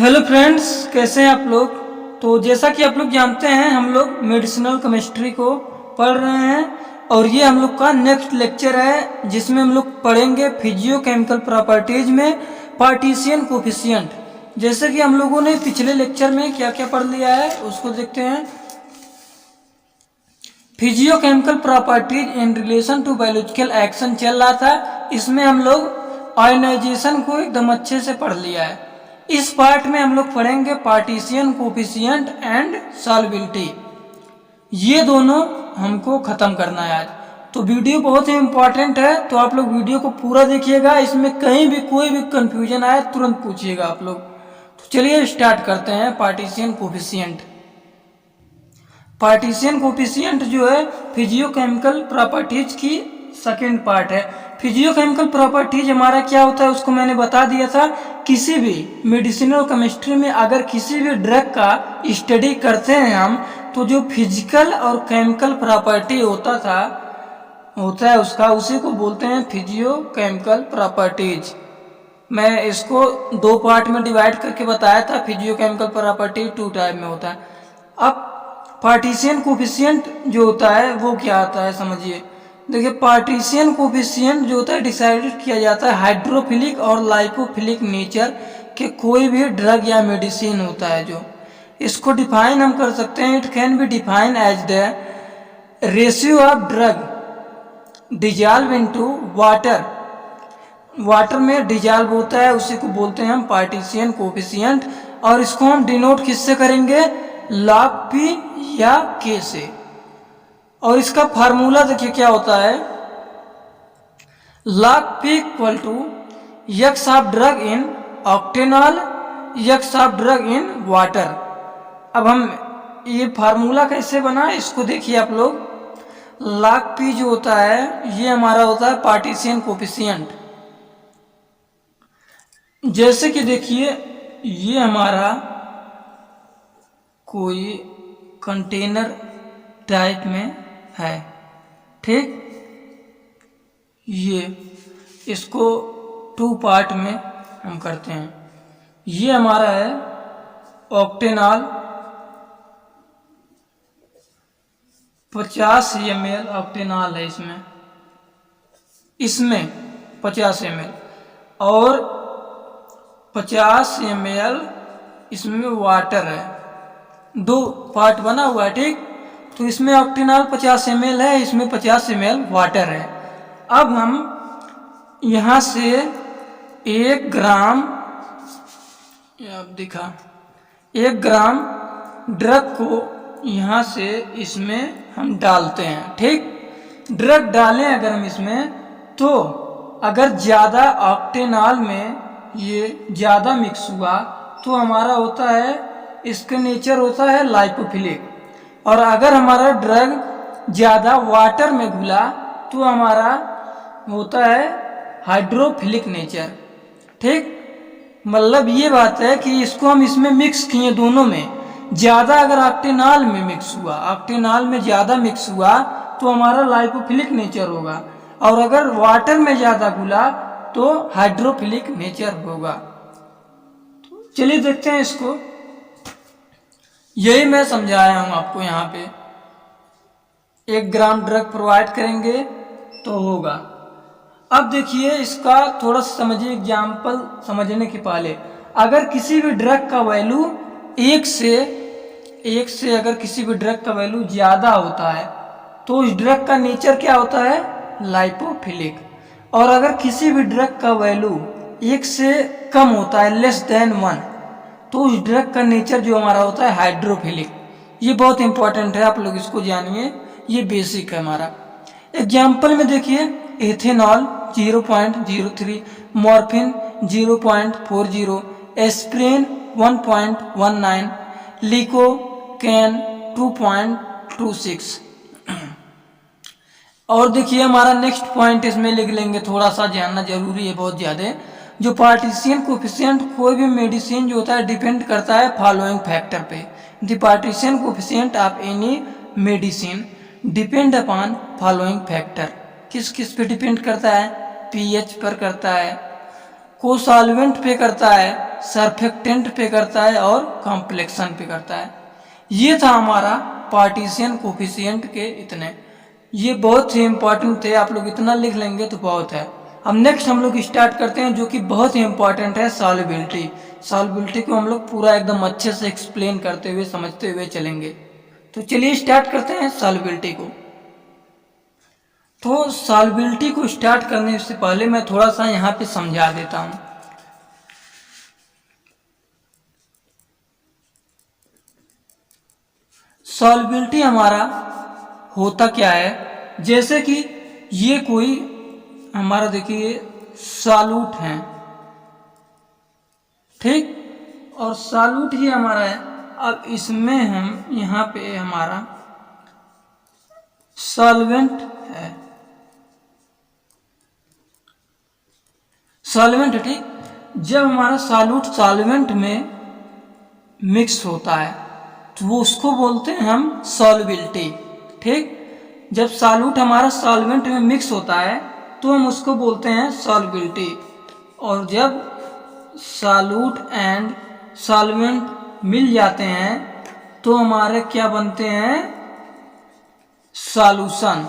Hello friends, कैसे हैं आप लोग। तो जैसा कि आप लोग जानते हैं, हम लोग मेडिसिनल केमिस्ट्री को पढ़ रहे हैं और ये हम लोग का नेक्स्ट लेक्चर है जिसमें हम लोग पढ़ेंगे फिजियोकेमिकल प्रॉपर्टीज में पार्टीशियन कोफिशिएंट। जैसे कि हम लोगों ने पिछले लेक्चर में क्या क्या पढ़ लिया है उसको देखते हैं। Physicochemical properties in relation to biological action चल रहा था। इसमें हम लोग आयोनाइजेशन को एकदम अच्छे से पढ़ लिया है। इस पार्ट में हम लोग पढ़ेंगे पार्टीशियन कोफिशिएंट एंड सॉल्युबिलिटी। ये दोनों हमको खत्म करना है आज। तो वीडियो बहुत ही इंपॉर्टेंट है, तो आप लोग वीडियो को पूरा देखिएगा। इसमें कहीं भी कोई भी कंफ्यूजन आए तुरंत पूछिएगा आप लोग। तो चलिए स्टार्ट करते हैं। Partisan coefficient. पार्टीशियन कोफिशिएंट जो है फिजियोकेमिकल प्रॉपर्टीज की सेकेंड पार्ट है। फिजियोकेमिकल प्रॉपर्टीज हमारा क्या होता है उसको मैंने बता दिया था। किसी भी मेडिसिनल केमिस्ट्री में अगर किसी भी ड्रग का स्टडी करते हैं हम, तो जो फिजिकल और केमिकल प्रॉपर्टी होता है उसका, उसी को बोलते हैं फिजियोकेमिकल प्रॉपर्टीज। मैं इसको दो पार्ट में डिवाइड करके बताया था। फिजियोकेमिकल प्रॉपर्टी टू टाइप में होता है। अब पार्टीशियन कोफिशिएंट जो होता है वो क्या आता है समझिए। देखिए, पार्टीशियन कोफिशिएंट जो होता है डिसाइडेड किया जाता है हाइड्रोफिलिक और लाइपोफिलिक नेचर के कोई भी ड्रग या मेडिसिन होता है। जो इसको डिफाइन हम कर सकते हैं, it can be define as the ratio of drug dissolve into water. Water में डिजॉल्व होता है, उसी को बोलते हैं हम पार्टीशियन कोफिशिएंट। और इसको हम डिनोट किससे करेंगे, लॉग पी या के से। और इसका फार्मूला देखिए क्या होता है, log P equal to X of drug in octanol X of drug in water. अब हम ये फार्मूला कैसे बना इसको देखिए आप लोग। लॉग पी जो होता है ये हमारा होता है पार्टीशियन कोफिशिएंट। जैसे कि देखिए ये हमारा कोई कंटेनर टाइप में है, ठीक। ये इसको टू पार्ट में हम करते हैं। ये हमारा है ऑक्टेनॉल 50 ml ऑक्टेनॉल है इसमें 50 ml और 50 ml इसमें वाटर है। दो पार्ट बना हुआ है, ठीक। तो इसमें ऑक्टेनॉल 50 ml है, इसमें 50 ml वाटर है। अब हम यहाँ से 1 ग्राम, अब दिखा 1 ग्राम ड्रग को यहाँ से इसमें हम डालते हैं, ठीक। ड्रग डालें अगर हम इसमें, तो अगर ज़्यादा ऑक्टेनॉल में ये ज़्यादा मिक्स हुआ तो हमारा होता है, इसका नेचर होता है लाइपोफिलिक। और अगर हमारा ड्रग ज़्यादा वाटर में घुला तो हमारा होता है हाइड्रोफिलिक नेचर, ठीक। मतलब ये बात है कि इसको हम इसमें मिक्स किए दोनों में। ज़्यादा अगर ऑक्टेनॉल में मिक्स हुआ, ऑक्टेनॉल में ज़्यादा मिक्स हुआ तो हमारा लाइपोफिलिक नेचर होगा। और अगर वाटर में ज़्यादा घुला तो हाइड्रोफिलिक नेचर होगा। तो चलिए देखते हैं इसको। यही मैं समझाया हूँ आपको। यहाँ पे 1 ग्राम ड्रग प्रोवाइड करेंगे तो होगा। अब देखिए इसका थोड़ा समझिए एग्जाम्पल समझने के पहले। अगर किसी भी ड्रग का वैल्यू एक से अगर किसी भी ड्रग का वैल्यू ज़्यादा होता है तो उस ड्रग का नेचर क्या होता है, लाइपोफिलिक। और अगर किसी भी ड्रग का वैल्यू 1 से कम होता है, लेस देन 1, तो उस ड्रग का नेचर जो हमारा होता है हाइड्रोफिलिक। ये बहुत इंपॉर्टेंट है, आप लोग इसको जानिए, ये बेसिक है हमारा। एग्जाम्पल में देखिए, एथेनॉल 0.03, मॉर्फिन 0.40, एस्प्रिन 1.19, लिकोकेन 2.26। और देखिए हमारा नेक्स्ट पॉइंट इसमें लिख लेंगे, थोड़ा सा जानना जरूरी है, बहुत ज़्यादा। जो पार्टीशियन कोफिशिएंट कोई भी मेडिसिन जो होता है डिपेंड करता है फॉलोइंग फैक्टर पे। The partisan coefficient of any medicine depend upon following factor. किस किस पे डिपेंड करता है, पीएच पर करता है, कोसॉल्वेंट पे करता है, सरफेक्टेंट पे करता है और कॉम्प्लेक्शन पे करता है। ये था हमारा पार्टीशन कोफिशिएंट के इतने, ये बहुत ही इम्पोर्टेंट थे, आप लोग इतना लिख लेंगे तो बहुत है। अब नेक्स्ट हम लोग स्टार्ट करते हैं जो कि बहुत ही इम्पोर्टेंट है, सॉल्युबिलिटी। सॉल्युबिलिटी को हम लोग पूरा एकदम अच्छे से एक्सप्लेन करते हुए समझते हुए चलेंगे। तो चलिए स्टार्ट करते हैं सॉल्युबिलिटी को। तो सॉल्युबिलिटी को स्टार्ट करने से पहले मैं थोड़ा सा यहाँ पे समझा देता हूँ। सॉल्युबिलिटी हमारा होता क्या है, जैसे कि ये कोई हमारा देखिए सॉल्यूट है, ठीक, और सॉल्यूट ही हमारा है। अब इसमें हम यहाँ पे हमारा सॉल्वेंट है, सॉल्वेंट, ठीक। जब हमारा सॉल्यूट सॉल्वेंट में मिक्स होता है तो वो उसको बोलते हैं हम सॉल्युबिलिटी, ठीक। जब सॉल्यूट हमारा सॉल्वेंट में मिक्स होता है तो हम उसको बोलते हैं सॉल्युबिलिटी। और जब सॉल्यूट एंड सॉल्वेंट मिल जाते हैं तो हमारे क्या बनते हैं, सॉल्यूशन।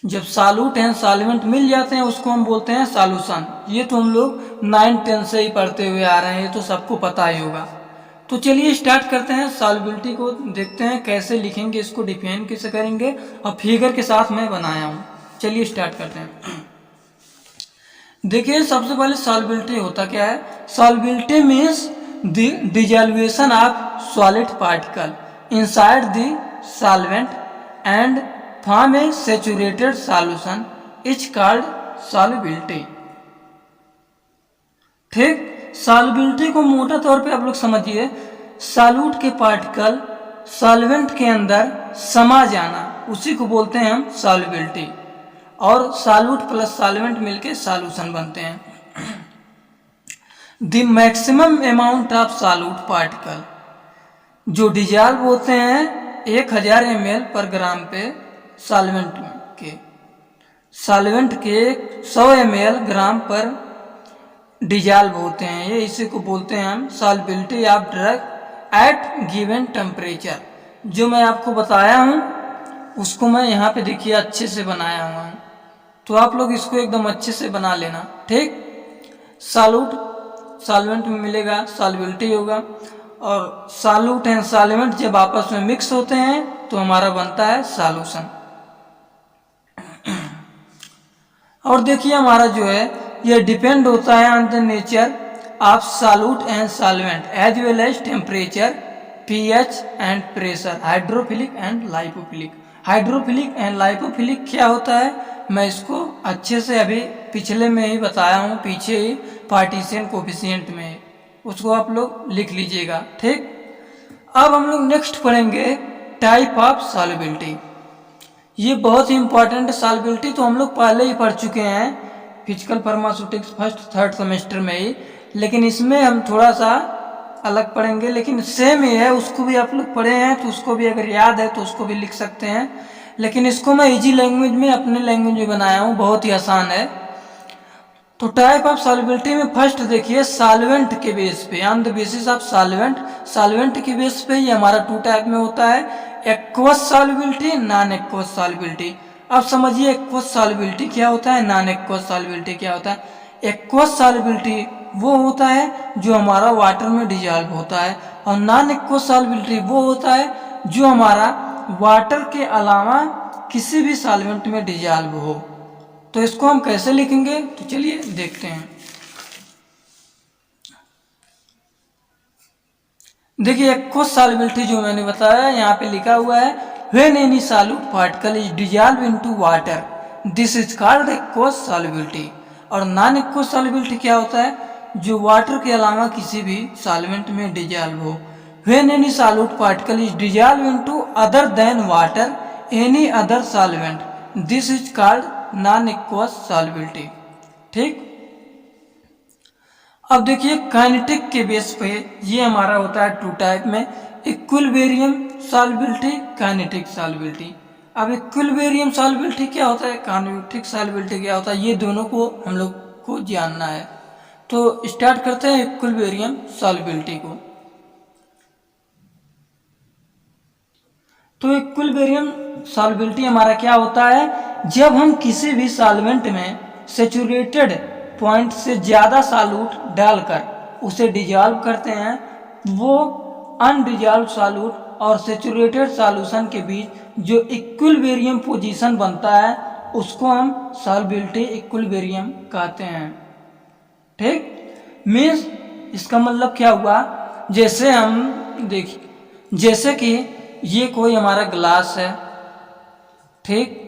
जब सॉल्यूट एंड सॉल्वेंट मिल जाते हैं उसको हम बोलते हैं सॉल्यूशन। ये तो हम लोग 9-10 से ही पढ़ते हुए आ रहे हैं, ये तो सबको पता ही होगा। तो चलिए स्टार्ट करते हैं, सॉल्युबिलिटी को देखते हैं कैसे लिखेंगे, इसको डिफाइन कैसे करेंगे, और फिगर के साथ मैं बनाया हूँ। चलिए स्टार्ट करते हैं। देखिए सबसे पहले सॉल्युबिलिटी होता क्या है, solubility means the dissolvation of solid particle inside the solvent and form a saturated solution is called solubility, ठीक। सॉल्युबिलिटी को मोटा तौर पे आप लोग समझिए, सॉल्यूट के पार्टिकल सॉल्वेंट के अंदर समा जाना, उसी को बोलते हैं हम सॉल्युबिलिटी। और सॉल्यूट प्लस सॉल्वेंट मिलके सॉल्यूशन बनते हैं। The maximum amount of solute particle जो डिजॉल्व होते हैं 1000 ml पर ग्राम पे सॉल्वेंट के 100 ml ग्राम पर डिजॉल्व होते हैं, ये इसी को बोलते हैं हम solubility of drug eight given temperature. जो मैं आपको बताया हूँ उसको मैं यहाँ पे देखिए अच्छे से बनाया हुआ हूँ, तो आप लोग इसको एकदम अच्छे से बना लेना, ठीक। सॉल्यूट सॉल्वेंट में मिलेगा, सॉल्युबिलिटी होगा, और सॉल्यूट एंड सॉल्वेंट जब आपस में मिक्स होते हैं तो हमारा बनता है सॉल्यूशन। और देखिए हमारा जो है ये डिपेंड होता है on the nature of solute and solvent as well as temperature, pH and pressure, hydrophilic and lipophilic. Hydrophilic and lipophilic क्या होता है, मैं इसको अच्छे से अभी पिछले में ही बताया हूँ, पीछे ही पार्टीशन कोफिशिएंट में, उसको आप लोग लिख लीजिएगा, ठीक। अब हम लोग नेक्स्ट पढ़ेंगे टाइप ऑफ सॉल्युबिलिटी। ये बहुत ही इंपॉर्टेंट सॉल्युबिलिटी तो हम लोग पहले ही पढ़ चुके हैं physical pharmaceutics first third semester में ही, लेकिन इसमें हम थोड़ा सा अलग पढ़ेंगे, लेकिन सेम ही है, उसको भी आप लोग पढ़े हैं तो उसको भी अगर याद है तो उसको भी लिख सकते हैं, लेकिन इसको मैं इजी लैंग्वेज में अपने लैंग्वेज में बनाया हूँ, बहुत ही आसान है। तो टाइप ऑफ सॉल्युबिलिटी में फर्स्ट देखिए सॉल्वेंट के बेस पे, on the basis of solvent के बेस पे ये हमारा 2 टाइप में होता है, aqueous solubility, non aqueous solubility. अब समझिए एक्वस सॉल्युबिलिटी क्या होता है, नॉन एक्वस सॉल्युबिलिटी क्या होता है। एक्वस सॉल्युबिलिटी वो होता है जो हमारा वाटर में डिजॉल्व होता है, और नॉन एक्वस सॉल्युबिलिटी वो होता है जो हमारा वाटर के अलावा किसी भी सॉल्वेंट में डिजॉल्व हो। तो इसको हम कैसे लिखेंगे, तो चलिए देखते हैं। देखिए एक्वस सॉल्युबिलिटी जो मैंने बताया यहाँ पे लिखा हुआ है, when any solute particle is dissolve into water this is called aqueous solubility. और नॉन एक्वस सॉल्युबिलिटी क्या होता है, जो वाटर के अलावा किसी भी सॉल्वेंट में डिजॉल्व हो। When any solute particle is dissolve into other than water any other solvent this is called non aqueous solubility, ठीक। अब देखिए काइनेटिक के बेस पे ये हमारा होता है 2 टाइप में, इक्विलिब्रियम सॉल्युबिलिटी, काइनेटिक सॉल्युबिलिटी। अब इक्विलिब्रियम सॉल्युबिलिटी क्या होता है, काइनेटिक सॉल्युबिलिटी क्या होता है, ये दोनों को हम लोग को जानना है। तो स्टार्ट करते हैं इक्विलिब्रियम सॉल्युबिलिटी को। तो इक्विलिब्रियम सॉल्युबिलिटी हमारा क्या होता है, जब हम किसी भी सॉल्वेंट में सैचुरेटेड पॉइंट से ज़्यादा सॉल्यूट डालकर उसे डिजॉल्व करते हैं, वो अनडिजॉल्व सॉल्यूट और सैचुरेटेड सॉल्यूशन के बीच जो इक्विलिब्रियम पोजीशन बनता है उसको हम सॉल्युबिलिटी इक्विलिब्रियम कहते हैं। ठीक, मीन्स इसका मतलब क्या हुआ, जैसे हम देखिए, जैसे कि ये कोई हमारा ग्लास है, ठीक,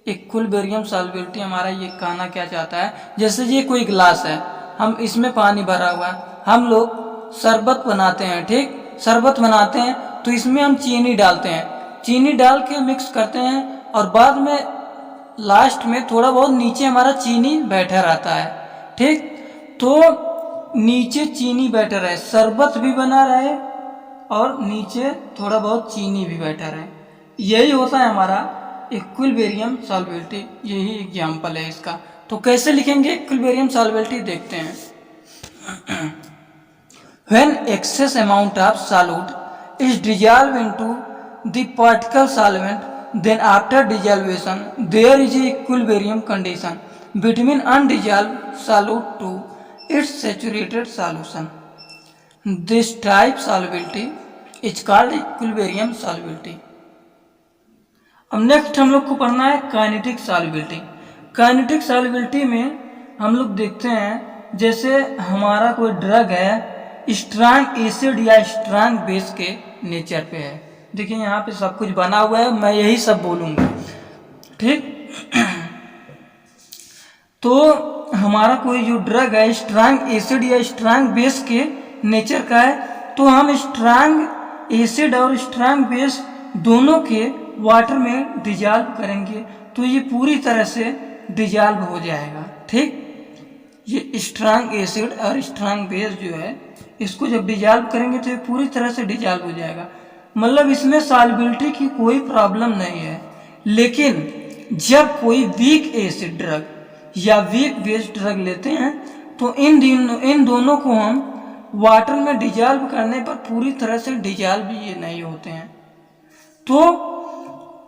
इक्विलिब्रियम सॉल्युबिलिटी हमारा ये कहना क्या चाहता है, जैसे ये कोई ग्लास है, हम इसमें पानी भरा हुआ है, हम लोग शरबत बनाते हैं, ठीक, शरबत बनाते हैं तो इसमें हम चीनी डालते हैं, चीनी डाल के मिक्स करते हैं और बाद में लास्ट में थोड़ा बहुत नीचे हमारा चीनी बैठा रहता है, ठीक, तो नीचे चीनी बैठा रहे, शरबत भी बना रहे और नीचे थोड़ा बहुत चीनी भी बैठा रहे, यही होता है हमारा इक्विलिब्रियम सॉल्युबिलिटी, यही एग्जाम्पल है इसका। तो कैसे लिखेंगे इक्विलिब्रियम सॉल्युबिलिटी देखते हैं। When excess amount of solute is dissolved into the particle solvent, then after dissolution there is a equilibrium condition between undissolved solute to its saturated solution. This type solubility is called equilibrium solubility. अब next हम लोग को पढ़ना है kinetic solubility. Kinetic solubility में हम लोग देखते हैं, जैसे हमारा कोई ड्रग है स्ट्रांग एसिड या स्ट्रांग बेस के नेचर पे है, देखिए यहाँ पे सब कुछ बना हुआ है, मैं यही सब बोलूँगा, ठीक। तो हमारा कोई जो ड्रग है स्ट्रांग एसिड या स्ट्रांग बेस के नेचर का है, तो हम स्ट्रांग एसिड और स्ट्रांग बेस दोनों के वाटर में डिजॉल्व करेंगे तो ये पूरी तरह से डिजॉल्व हो जाएगा, ठीक। ये स्ट्रांग एसिड और स्ट्रांग बेस जो है इसको जब डिजॉल्व करेंगे तो ये पूरी तरह से डिजॉल्व हो जाएगा, मतलब इसमें सॉल्युबिलिटी की कोई प्रॉब्लम नहीं है। लेकिन जब कोई वीक एसिड ड्रग या वीक बेस ड्रग लेते हैं तो इन दोनों को हम वाटर में डिजॉल्व करने पर पूरी तरह से डिजॉल्व ये नहीं होते हैं। तो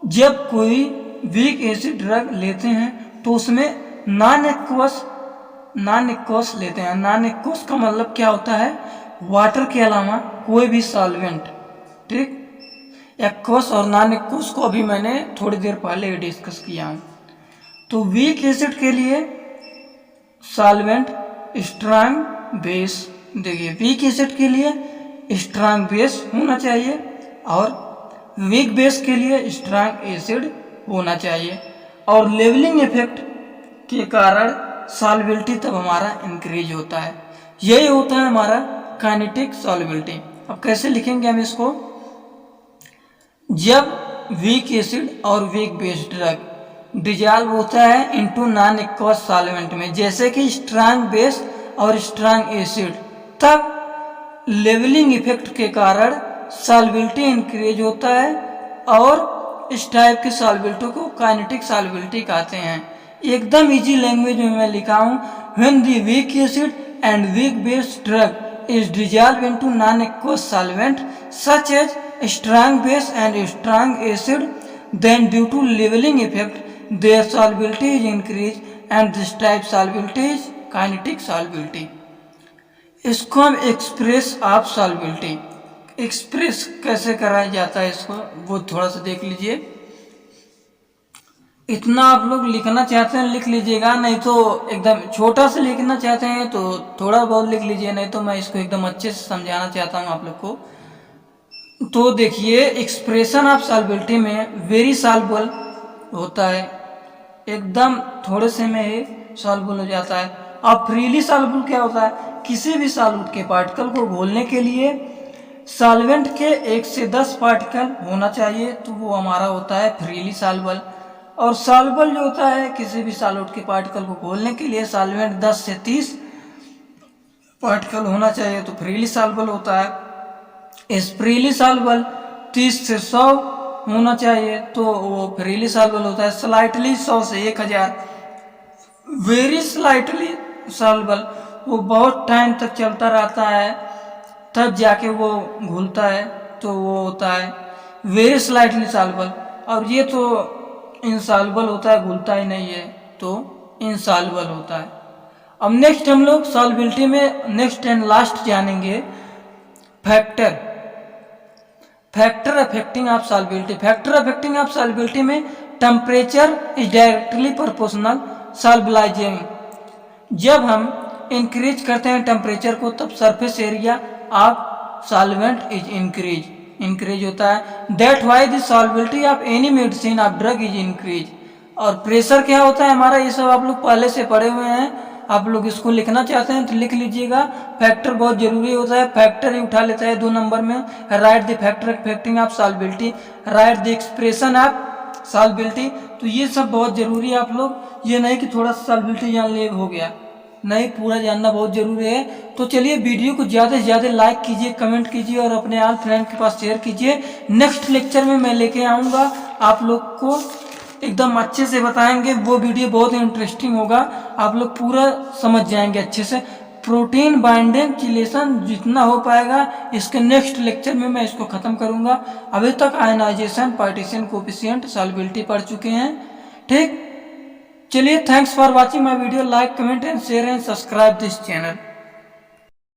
जब कोई वीक एसिड ड्रग लेते हैं तो उसमें नॉन एक्वस लेते हैं। नॉन एक्वस का मतलब क्या होता है, वाटर के अलावा कोई भी सॉल्वेंट, ठीक। एक्वस और नॉन एक्वस को अभी मैंने थोड़ी देर पहले डिस्कस किया हूँ। तो वीक एसिड के लिए सॉल्वेंट स्ट्रांग बेस, देखिए वीक एसिड के लिए स्ट्रांग बेस होना चाहिए और वीक बेस के लिए स्ट्रांग एसिड होना चाहिए, और लेवलिंग इफेक्ट के कारण सॉल्युबिलिटी तब हमारा इंक्रीज होता है। यही होता है हमारा काइनेटिक सॉल्युबिलिटी। अब कैसे लिखेंगे हम इसको, जब वीक एसिड और वीक बेस ड्रग डिजॉल्व होता है इनटू नॉन एक्वस सॉल्वेंट में, जैसे कि स्ट्रांग बेस और स्ट्रांग एसिड, तब लेवलिंग इफेक्ट के कारण सॉल्युबिलिटी इंक्रीज होता है और इस टाइप की सॉल्युबिलिटी को काइनेटिक सॉल्युबिलिटी कहते हैं। एकदम इजी लैंग्वेज में मैं लिखा हूँ, when the weak acid and weak base drug is dissolve into non aqueous solvent such as strong base and strong acid, then due to levelling effect their solubility is increase and this type solubility is kinetic solubility. इसको हम express of solubility, express कैसे कराया जाता है इसको वो थोड़ा सा देख लीजिए। इतना आप लोग लिखना चाहते हैं लिख लीजिएगा, नहीं तो एकदम छोटा से लिखना चाहते हैं तो थोड़ा बहुत लिख लीजिए, नहीं तो मैं इसको एकदम अच्छे से समझाना चाहता हूँ आप लोग को। तो देखिए एक्सप्रेशन ऑफ सॉल्युबिलिटी में वेरी सॉल्युबल होता है, एकदम थोड़े से में ही सॉल्युबल हो जाता है। अब फ्रीली सॉल्युबल क्या होता है, किसी भी सॉल्यूट के पार्टिकल को घोलने के लिए सॉल्वेंट के 1 से 10 पार्टिकल होना चाहिए, तो वो हमारा होता है फ्रीली सॉल्युबल। और सॉल्युबल जो होता है किसी भी सॉल्यूट के पार्टिकल को घोलने के लिए सॉल्वेंट 10 से 30 पार्टिकल होना चाहिए, तो फ्रीली सॉल्युबल होता है। इस फ्रीली सॉल्युबल 30 से 100 होना चाहिए तो वो फ्रीली सॉल्युबल होता है। स्लाइटली 100 से 1000, वेरी स्लाइटली सॉल्युबल वो बहुत टाइम तक चलता रहता है तब जाके वो घुलता है, तो वो होता है वेरी स्लाइटली सॉल्युबल। और ये तो इनसॉल्युबल होता है, घुलता ही नहीं है, तो इनसॉल्युबल होता है। अब नेक्स्ट हम लोग सॉल्युबिलिटी में नेक्स्ट एंड लास्ट जानेंगे factor. Factor affecting of solubility. Factor affecting of solubility में temperature is directly proportional solubilising. जब हम इंक्रीज करते हैं टेम्परेचर को तब surface area of solvent is increase होता है। That why the solubility of any medicine of drug is increase. और प्रेशर क्या होता है हमारा, ये सब आप लोग पहले से पढ़े हुए हैं, आप लोग इसको लिखना चाहते हैं तो लिख लीजिएगा। फैक्टर बहुत जरूरी होता है, फैक्टर ही उठा लेता है 2 नंबर में। Right the factor affecting of solubility, right the expression of solubility. तो ये सब बहुत जरूरी है आप लोग, ये नहीं कि थोड़ा सा सॉल्युबिलिटी जान ले हो गया, नहीं, पूरा जानना बहुत जरूरी है। तो चलिए वीडियो को ज़्यादा से ज़्यादा लाइक कीजिए, कमेंट कीजिए और अपने आल फ्रेंड के पास शेयर कीजिए। नेक्स्ट लेक्चर में मैं लेके आऊँगा, आप लोग को एकदम अच्छे से बताएंगे, वो वीडियो बहुत इंटरेस्टिंग होगा, आप लोग पूरा समझ जाएंगे अच्छे से। प्रोटीन बाइंडिंग चिलेशन जितना हो पाएगा इसके नेक्स्ट लेक्चर में मैं इसको ख़त्म करूँगा। अभी तक आयनाइजेशन, पार्टीशन, कोफिशिएंट, सॉल्युबिलिटी पढ़ चुके हैं। ठीक, चलिए, thanks for watching my video. Like, comment and share and subscribe this channel.